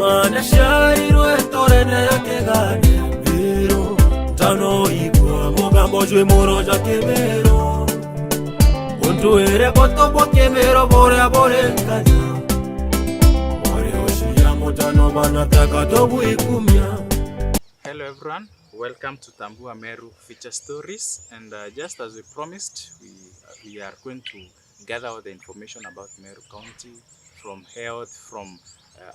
Mwana shairwe torene kegane biro Tano igwa mogambo jwe moroja kemero Untu ere koto po kemero bore nkanya Wale oshi ya motano manataka tobu ikumya. Hello everyone, welcome to Tambua Meru Feature Stories, and just as we promised, we are going to gather all the information about Meru County, from health, from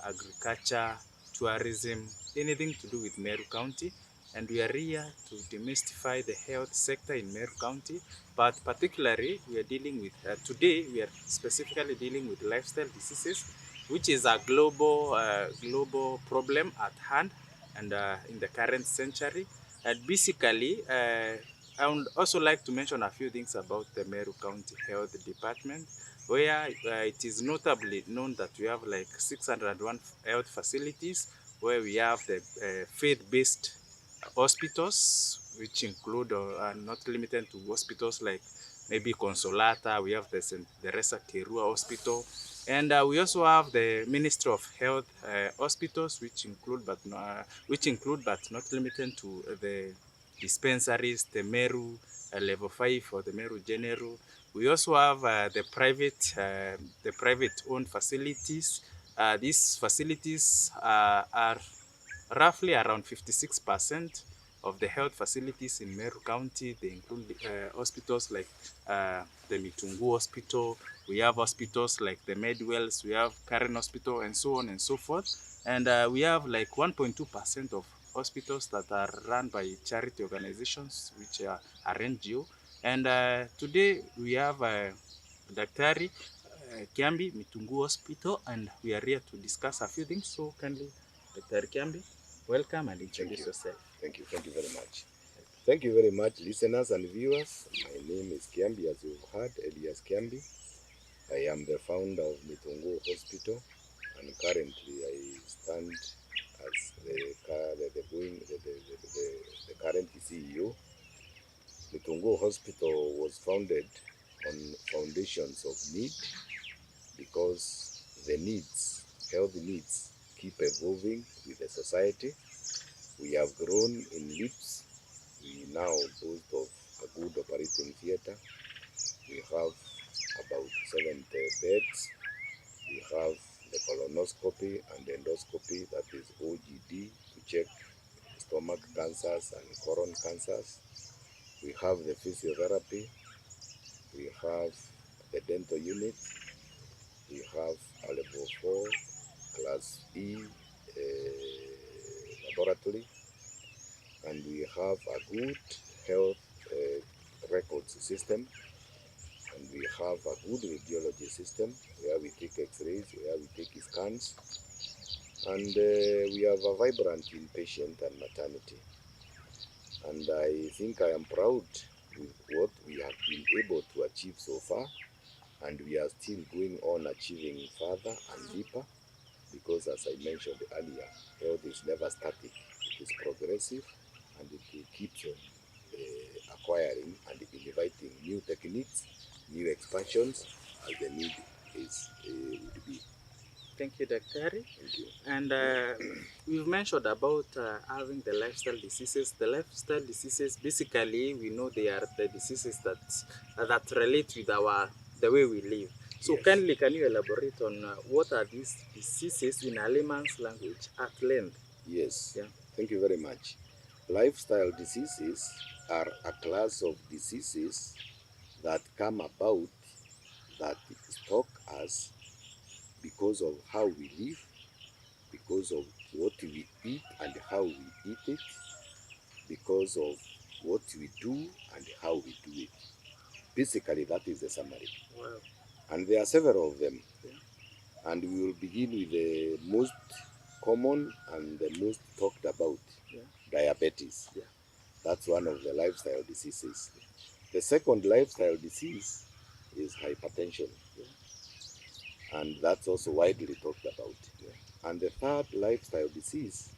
agriculture, tourism, anything to do with Meru County. And we are here to demystify the health sector in Meru County, but particularly we are dealing with, today we are specifically dealing with lifestyle diseases, which is a global problem at hand and in the current century. And basically, I would also like to mention a few things about the Meru County Health Department, where it is notably known that we have like 601 health facilities, where we have the faith-based hospitals, which include are not limited to hospitals like maybe Consolata. We have the St. Teresa Kirua Hospital, and we also have the Ministry of Health hospitals, which include but not limited to the dispensaries, the Meru level 5 or the Meru General. We also have the private owned facilities. These facilities are roughly around 56% of the health facilities in Meru County. They include hospitals like the Mitungu Hospital. We have hospitals like the Medwells. We have Karen Hospital, and so on and so forth. And we have like 1.2% of hospitals that are run by charity organizations, which are NGO. And today we have Daktari Kiambi, Mitungu Hospital, and we are here to discuss a few things. So kindly, Dr. Kiambi, welcome and introduce yourself. Thank you very much. Thank you very much, listeners and viewers. My name is Kiambi, as you've heard, Elias Kiambi. I am the founder of Mitungu Hospital, and currently I stand as the current CEO. Mitungu Hospital was founded on foundations of need, because the needs, health needs, keep evolving with the society. We have grown in leaps. We now boast of a good operating theatre. We have about 70 beds. We have the colonoscopy and endoscopy, that is OGD, to check stomach cancers and colon cancers. We have the physiotherapy. We have the dental unit. We have a level 4 class E laboratory, and we have a good health records system, and we have a good radiology system where we take x-rays, where we take scans, and we have a vibrant inpatient and maternity. And I think I am proud with what we have been able to achieve so far, and we are still going on achieving further and deeper, because as I mentioned earlier, health is never static. It is progressive, and it will keep acquiring and innovating new techniques, new expansions, as the need would be. Thank you, Dr. Thank you. And we've mentioned about having the lifestyle diseases. The lifestyle diseases, basically, we know they are the diseases that relate with the way we live. So Yes. kindly, can you elaborate on what are these diseases in a layman's language at length? Yes. Yeah. Thank you very much. Lifestyle diseases are a class of diseases that come about, that stalk us because of how we live, because of what we eat and how we eat it, because of what we do and how we do it. Basically, that is the summary. Wow. And there are several of them. Yeah. And we will begin with the most common and the most talked about, diabetes. Yeah. That's one of the lifestyle diseases. The second lifestyle disease is hypertension. Yeah. And that's also widely talked about. Yeah. And the third lifestyle disease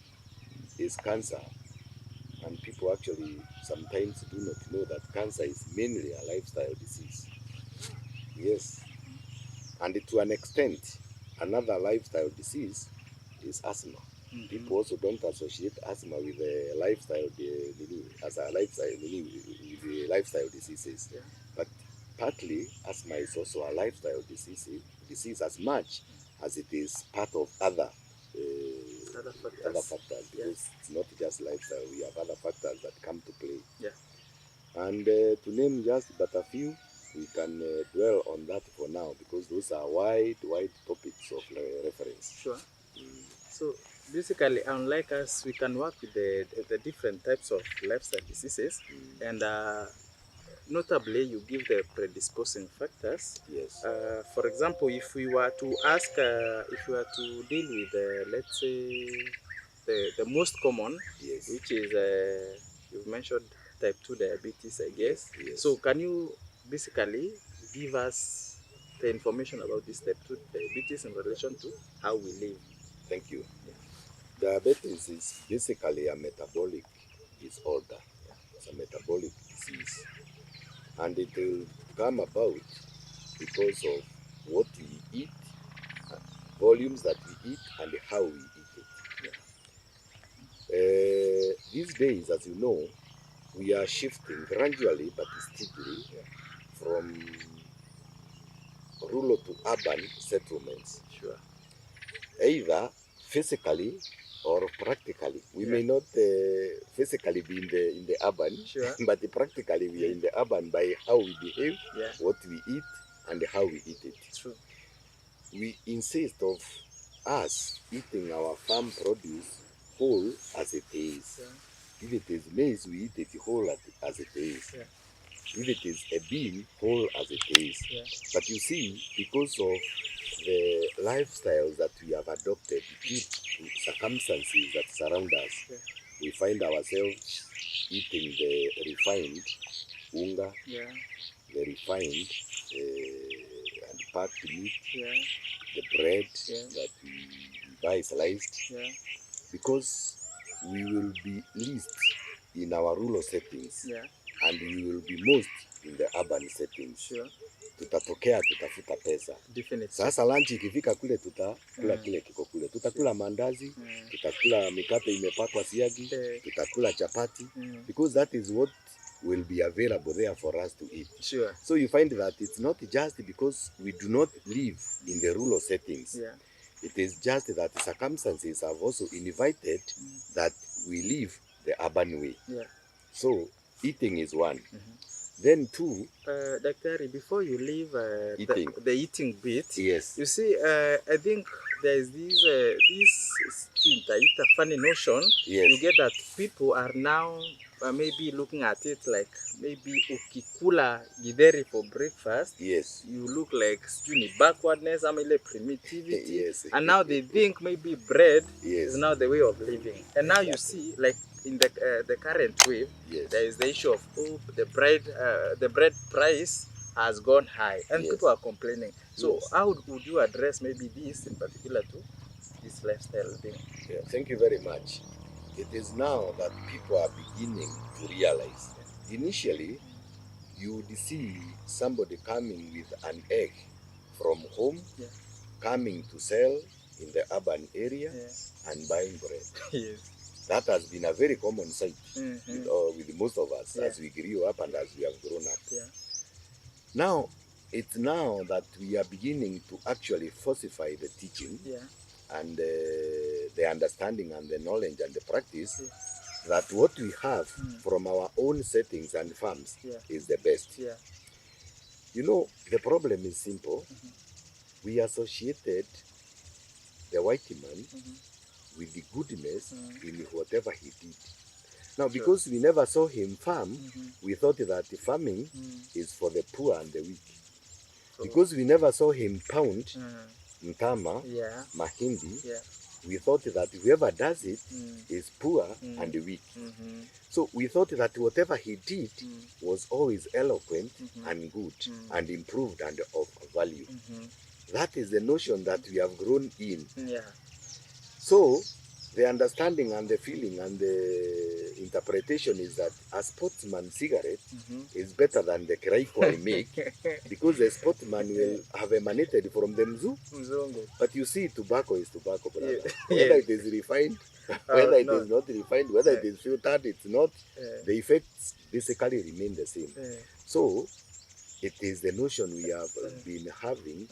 is cancer. And people actually sometimes do not know that cancer is mainly a lifestyle disease. Yes. And to an extent, another lifestyle disease is asthma. People also don't associate asthma with a lifestyle as a lifestyle with the lifestyle diseases. Yeah. But partly asthma is also a lifestyle disease as much as it is part of other factors, because it's not just lifestyle. We have other factors that come to play. Yeah. And to name just but a few, we can dwell on that for now, because those are wide topics of reference. Sure. So basically, unlike us, we can work with the different types of lifestyle diseases, and notably, you give the predisposing factors. Yes. For example, if we were to ask, if we were to deal with, let's say, the most common, Yes. which is, you've mentioned type 2 diabetes, I guess. Yes. So can you basically give us the information about this type 2 diabetes in relation to how we live? Thank you. Diabetes is basically a metabolic disorder. It's a metabolic disease. And it will come about because of what we eat, volumes that we eat, and how we eat it. These days, as you know, we are shifting gradually but steadily from rural to urban settlements. Sure. Either physically or practically. We may not physically be in the urban, Sure. but practically we are in the urban by how we behave, what we eat, and how we eat it. True. We insist of us eating our farm produce whole as it is. If it is maize, we eat it whole as it is. If it is a bean, whole as it is. But you see, because of the lifestyles that we have adopted due to circumstances that surround us, we find ourselves eating the refined unga, the refined and packed meat, the bread that we buy sliced, because we will be least in our rural settings, and we will be most in the urban settings. Tutatokea tutafuta pesa. Definitely. Sasa lunch ikifika kule tutakula kile kiko kule. Tutakula mandazi, tutakula mikate imepakwa siagi, tutakula chapati, because that is what will be available there for us to eat. Sure. So you find that it's not just because we do not live in the rural settings. It is just that circumstances have also invited that we live the urban way. So eating is one. Then two, Dr. Before you leave the eating bit, yes, you see, I think there is this funny notion. Yes. You get that people are now maybe looking at it like maybe ukikula githeri for breakfast. Yes. You look like backwardness, primitivity. Yes. And now they think maybe bread Yes. is now the way of living. And now you see, like in the current wave, Yes. there is the issue of the bread price has gone high, and Yes. people are complaining. So Yes. how would you address maybe this in particular to this lifestyle thing? Yeah, thank you very much. It is now that people are beginning to realize. Initially, you would see somebody coming with an egg from home, coming to sell in the urban area, and buying bread. Yes. That has been a very common sight with most of us as we grew up and as we have grown up. Now, it's now that we are beginning to actually falsify the teaching and the understanding and the knowledge and the practice that what we have from our own settings and farms is the best. You know, the problem is simple. We associated the white man with the goodness in whatever he did. Now, because we never saw him farm, we thought that farming is for the poor and the weak. Because we never saw him pound mtama, mahindi, we thought that whoever does it is poor and weak. So we thought that whatever he did was always eloquent and good and improved and of value. That is the notion that we have grown in. So the understanding and the feeling and the interpretation is that a sportsman cigarette is better than the Kiraiko I make because the sportsman will have emanated from the Mzungu. But you see, tobacco is tobacco, brother. Whether it is refined, whether it is not refined, whether it is filtered, it's not, the effects basically remain the same. So, it is the notion we have been having,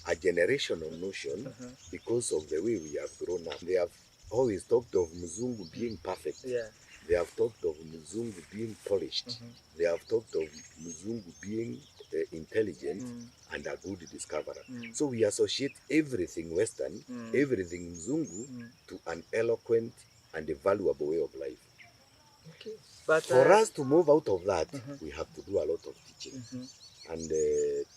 a generational notion, because of the way we have grown up. They have always talked of Mzungu being perfect. They have talked of Mzungu being polished. They have talked of Mzungu being intelligent and a good discoverer. So we associate everything Western, everything Mzungu, to an eloquent and a valuable way of life. But for us to move out of that, we have to do a lot of teaching. And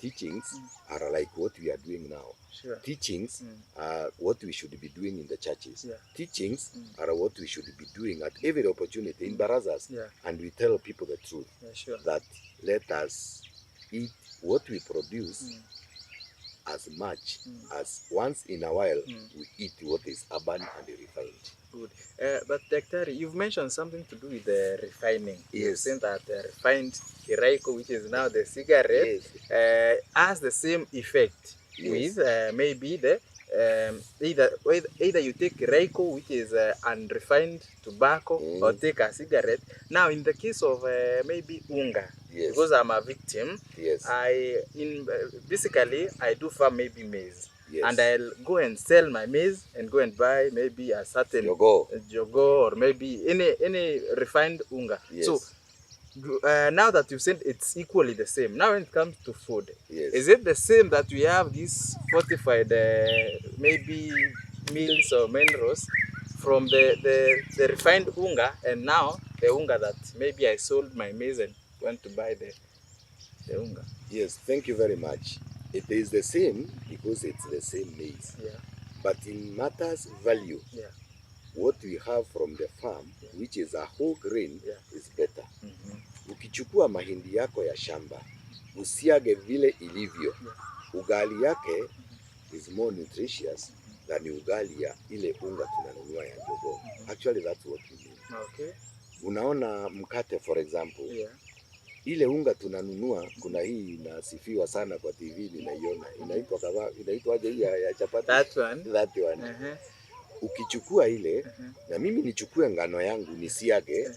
teachings are like what we are doing now. Teachings are what we should be doing in the churches. Teachings are what we should be doing at every opportunity in barazas. And we tell people the truth, that let us eat what we produce as much as once in a while we eat what is urban and refined. Good. But Dr. you've mentioned something to do with the refining. Yes. You said that the refined Kiraiko, which is now the cigarette, has the same effect with maybe the either you take Kiraiko, which is unrefined tobacco, or take a cigarette. Now, in the case of maybe Unga, because I'm a victim, basically I do farm maybe maize. And I'll go and sell my maize and go and buy maybe a certain jogo or maybe any refined unga. So now that you've said it's equally the same, now when it comes to food, is it the same that we have these fortified maybe meals or minerals from the refined unga, and now the unga that maybe I sold my maize and went to buy the unga? Yes, thank you very much. It is the same because it's the same maize. But in matters value, what we have from the farm, which is a whole grain, is better. Ukichukua mahindi yako ya shamba, usiage vile ilivyo, ugali yake is more nutritious than ugali ya ile unga tunanunua ya jogo. Actually, that's what we mean. Unaona mkate, for example, ile unga tunanunua, kuna hii inasifiwa sana kwa TV, ninaiona inaitwaje hii ya chapati, that one. Ukichukua ile na mimi nichukue ngano yangu nisiage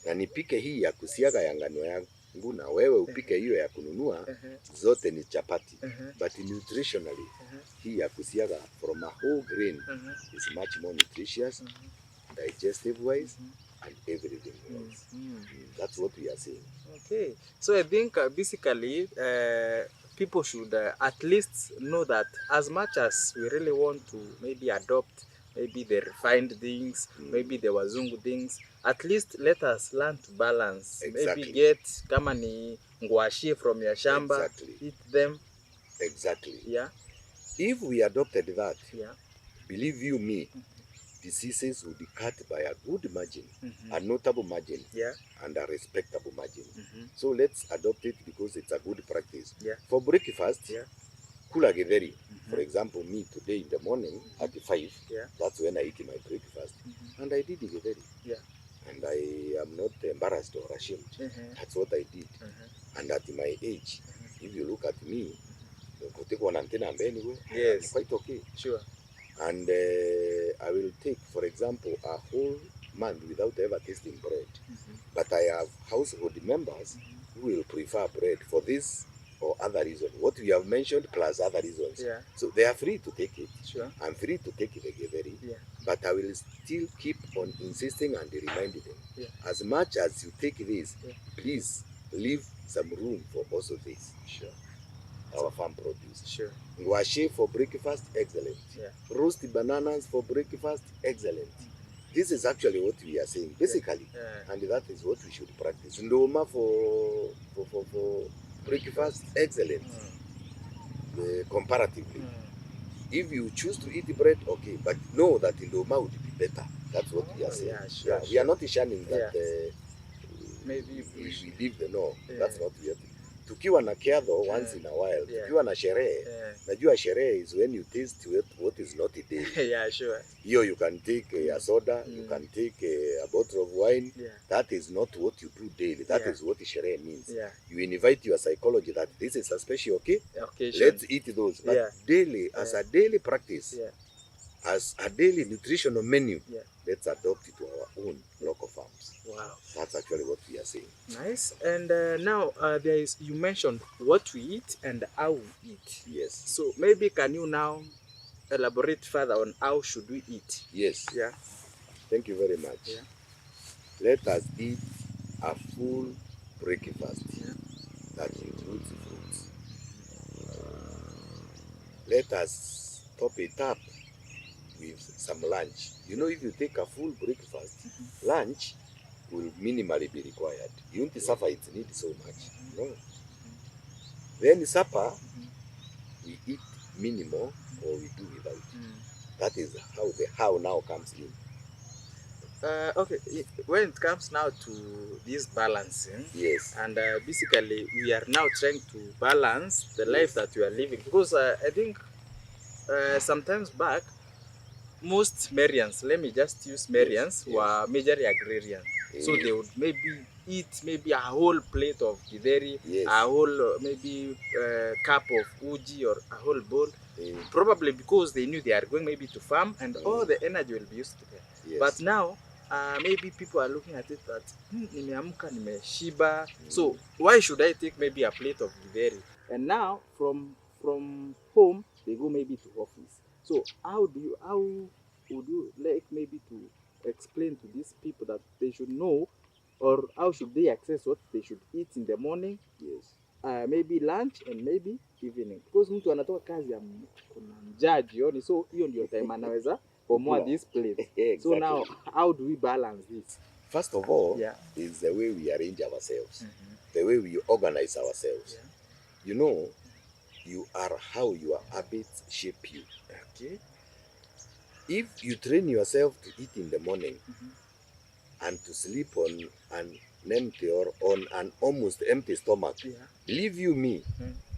na nipike hii ya kusiaga ya ngano yangu, na wewe upike hiyo ya kununua, zote ni chapati. But nutritionally, hii ya kusiaga from a whole grain is much more nutritious, digestive wise, and everything else. That's what we are saying. Okay, so I think basically people should at least know that as much as we really want to maybe adopt maybe the refined things, maybe the wazungu things, at least let us learn to balance. Maybe get kama ni ngwashi from your shamba, eat them. If we adopted that, believe you me, diseases will be cut by a good margin, a notable margin, and a respectable margin. So let's adopt it because it's a good practice. For breakfast, kula githeri. For example, me today in the morning at 5, that's when I eat my breakfast. And I did githeri. And I am not embarrassed or ashamed. That's what I did. And at my age, if you look at me, I'm quite okay. And I will take, for example, a whole month without ever tasting bread. But I have household members who will prefer bread for this or other reason. What we have mentioned plus other reasons. So they are free to take it. I'm free to take it again. But I will still keep on insisting and reminding them. As much as you take this, please leave some room for also this. Our farm produce. Ngwashi for breakfast, excellent. Roast bananas for breakfast, excellent. This is actually what we are saying, basically. And that is what we should practice. Ndoma for breakfast, excellent. Comparatively. If you choose to eat bread, okay, but know that ndoma would be better. That's what we are saying. We are not shunning that maybe we leave the no. That's not what we are. tukiwa na kiadho once in a while, tukiwa na sherehe, najua sherehe is when you taste what is not daily. Yeah, sure. You can take a soda, you can take a bottle of wine. That is not what you do daily. That is what sherehe means. You invite your psychology that this is a special occasion. Let's eat those. But daily, as a daily practice, as a daily nutritional menu, let's adopt it to our own local farms. Wow. That's actually what we are saying. Nice. And now you mentioned what we eat and how we eat. Yes. So maybe can you now elaborate further on how should we eat? Yes. Yeah. Thank you very much. Yeah. Let us eat a full breakfast that includes fruits. Let us top it up with some lunch. You know, if you take a full breakfast, lunch will minimally be required. You won't suffer it need so much. No. Then supper, we eat minimal or we do without. That is how the how now comes in. Okay, when it comes now to this balancing, yes, and basically we are now trying to balance the life that we are living, because I think sometimes back, most Marians, let me just use Marians, were majorly agrarian. So they would maybe eat maybe a whole plate of githeri, a whole maybe cup of uji or a whole bowl, probably because they knew they are going maybe to farm and all the energy will be used to them. But now, maybe people are looking at it that nimeamka nimeshiba, so why should I take maybe a plate of githeri? And now from home they go maybe to office. So how would you like maybe to explain to these people that they should know, or how should they access what they should eat in the morning? Yes. Maybe lunch and maybe evening. Because mtu anatoka kazi ya kuna njaa jioni, so hiyo ndio time anaweza pomoa this plate. Exactly. So now how do we balance this? First of all, is the way we arrange ourselves, the way we organize ourselves. You know, you are how your habits shape you. Okay. If you train yourself to eat in the morning and to sleep on an empty or on an almost empty stomach, believe you me,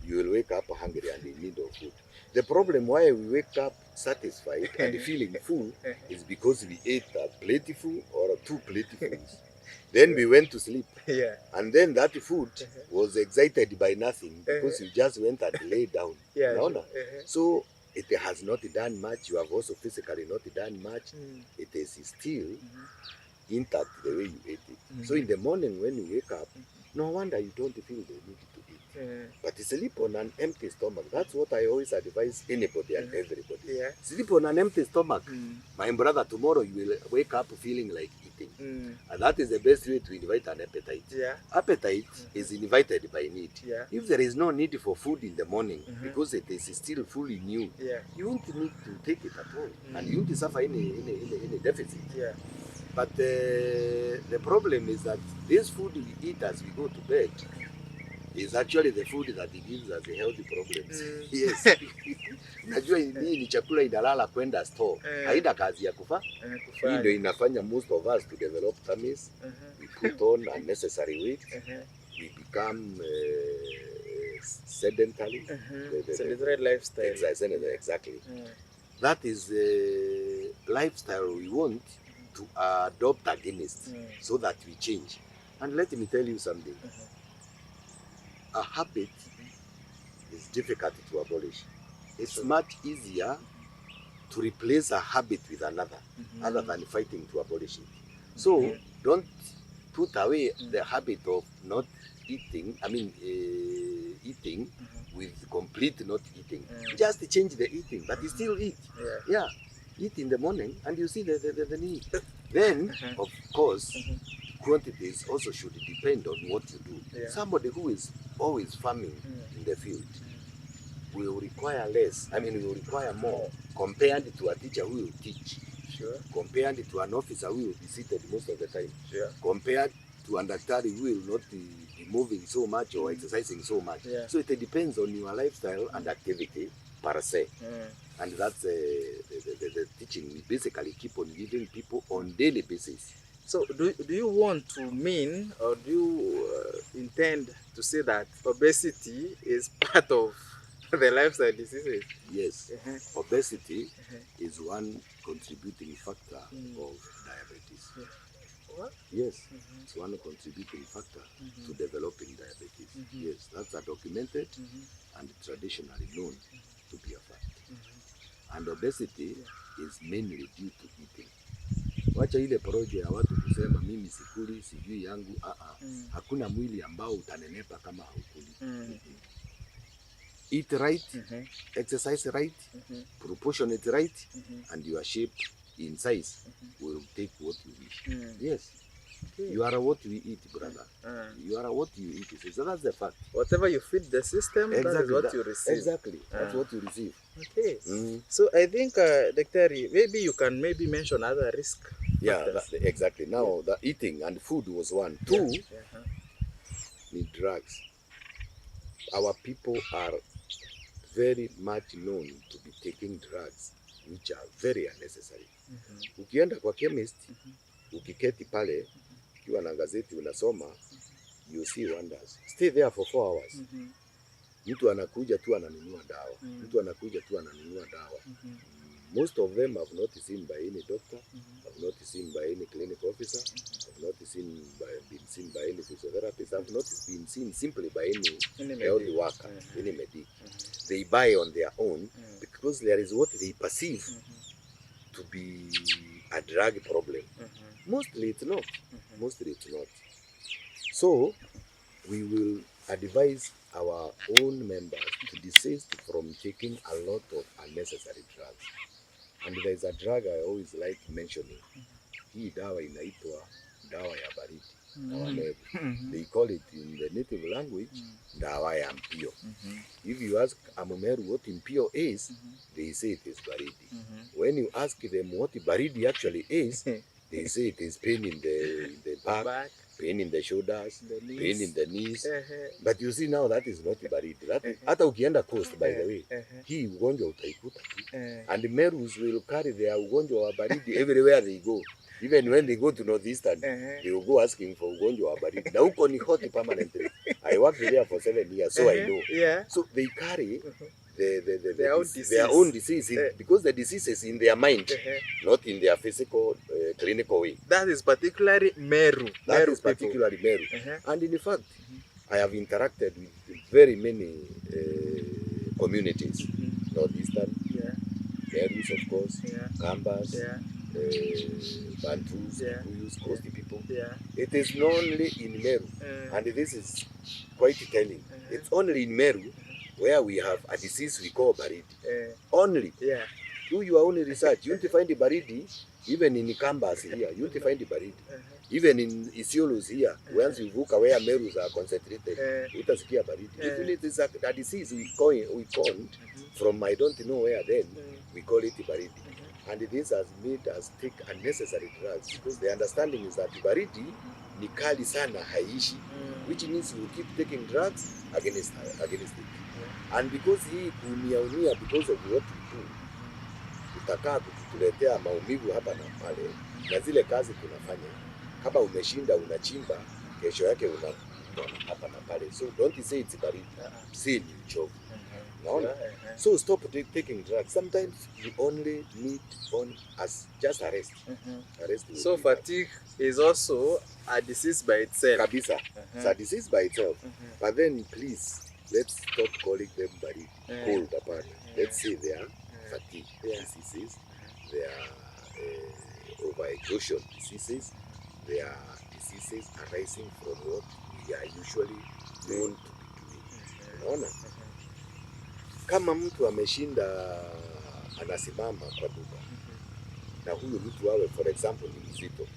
you will wake up hungry and in need of food. The problem why we wake up satisfied and feeling full is because we ate a plateful or two platefuls. Then we went to sleep. And then that food was excited by nothing because you just went and lay down. So it has not done much. You have also physically not done much. It is still intact the way you ate it. So in the morning when you wake up, no wonder you don't feel the need to eat. But sleep on an empty stomach. That's what I always advise anybody and everybody. Sleep on an empty stomach. My brother, tomorrow you will wake up feeling like eating. And that is the best way to invite an appetite. Appetite is invited by need. If there is no need for food in the morning, because it is still full in you, you won't need to take it at all. And you won't suffer any deficit. But the problem is that this food we eat as we go to bed is actually the food that gives us the healthy problems. Yes. Najua hii ni chakula inalala kwenda store. Haina kazi ya kufa. Hii ndio inafanya most of us to develop tummies. We put on unnecessary weight. We become sedentary. Sedentary lifestyle. Exactly. That is the lifestyle we want to adopt against so that we change. And let me tell you something. A habit is difficult to abolish. It's much easier to replace a habit with another, other than fighting to abolish it. So don't put away the habit of not eating, eating with complete not eating. Just change the eating, but you still eat. Eat in the morning and you see the need. Then, of course, quantities also should depend on what you do. Somebody who is always farming in the field will require less, will require more compared to a teacher who will teach. Compared to an officer who will be seated most of the time. Compared to an daktari who will not be moving so much or exercising so much. So it depends on your lifestyle and activity per se. And that's the teaching we basically keep on giving people on daily basis. So do you want to mean, or do you intend to say that obesity is part of the lifestyle diseases? Yes, obesity is one contributing factor of diabetes. What? Yes, it's one contributing factor to developing diabetes. Yes, that's a documented and traditionally known to be a fact. And obesity is mainly due to eating. Wacha ile porojo ya watu kusema mimi sikuli sijui yangu. Hakuna mwili ambao utanenepa kama haukuli. Eat right, exercise right, proportionate right, and your shape in size will take what you wish. Yes. Okay. You are what you eat, brother. You are what you eat. So that's the fact. Whatever you feed the system, exactly, that is what you receive. Exactly. That's what you receive. Okay. So I think, Dr. Maybe you can mention other risk factors. Yeah, exactly. Now, the eating and food was one. Two, need drugs. Our people are very much known to be taking drugs which are very unnecessary. Ukienda kwa chemist, ukiketi pale, ukiwa na gazeti unasoma, you see wonders. Stay there for 4 hours. Mtu anakuja tu ananunua dawa. Mtu anakuja tu ananunua dawa. Most of them have not seen by any doctor, have not seen by any clinic officer, have not been seen by any physiotherapist, have not been seen simply by any health worker, any medic. They buy on their own because there is what they perceive to be a drug problem. Mostly it's not. Mostly it's not. So we will advise our own members to desist from taking a lot of unnecessary drugs. And there is a drug I always like mentioning. Hii dawa inaitwa dawa ya baridi. Dawa Meru. They call it in the native language dawa ya mpio. If you ask a Mumeru what mpio is, they say it is baridi. When you ask them what baridi actually is, they say it is pain in the back, pain in the shoulders, pain in the knees. But you see now that is not baridi. Hata ukienda coast, by the way, hii ugonjwa utaikuta tu. And Merus will carry their ugonjwa wa baridi everywhere they go. Even when they go to Northeastern, they will go asking for ugonjwa wa baridi. Na huko ni hot permanently. I worked there for 7 years, so I know. So they carry their own disease because the disease is in their mind, not in their physical clinical way. That is particularly Meru. That is particularly Meru. And in fact, I have interacted with very many communities. Northeastern, Merus of course, Kambas, Bantus, Kikuyus, Coasty people. It is only in Meru, and this is quite telling. It's only in Meru where we have a disease we call baridi. Only. Do your own research. You won't find the baridi even in Kambas here. You won't find the baridi. Even in Isiolus here, once you look where Merus are concentrated, utasikia baridi. Even it is a disease we call from I don't know where then, we call it baridi. And this has made us take unnecessary drugs because the understanding is that baridi ni kali sana haishi, which means you keep taking drugs against it. And because hii kuumia because of what we do, utakaa kutuletea maumivu hapa na pale, na zile kazi tunafanya. Kama umeshinda unachimba, kesho yake unaona hapa na pale. So don't say it's baridi, say ni uchovu. So stop taking drugs. Sometimes you only need just a rest. So fatigue is also a disease by itself. Kabisa. It's a disease by itself. But then please, let's stop calling them cold apart. Let's say they are fatigue diseases, they are overexhaustion diseases, they are diseases arising from what we are usually known to be doing. Kama mtu ameshinda anasimama kwa duka, na huyu mtu awe for example ni mzito,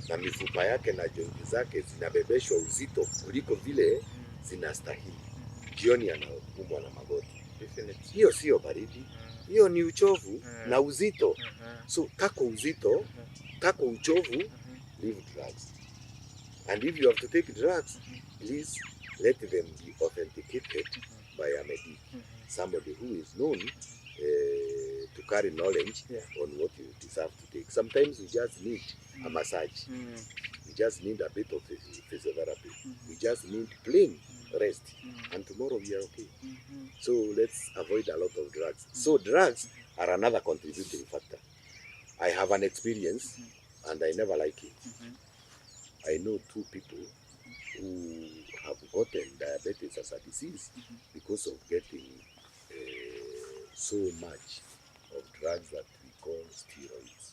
na mifupa yake na jointi zake zinabebeshwa uzito kuliko vile zinastahili, jioni anaumwa na magoti. Hiyo sio baridi, hiyo ni uchovu na uzito. So kako uzito, kako uchovu, leave drugs. And if you have to take drugs, please let them be authenticated by a medic, somebody who is known to carry knowledge on what you deserve to take. Sometimes we just need a massage. We just need a bit of physiotherapy. We just need plain rest. And tomorrow we are okay. So let's avoid a lot of drugs. So drugs are another contributing factor. I have an experience and I never like it. I know 2 people who have gotten diabetes as a disease because of getting so much of drugs that we call steroids.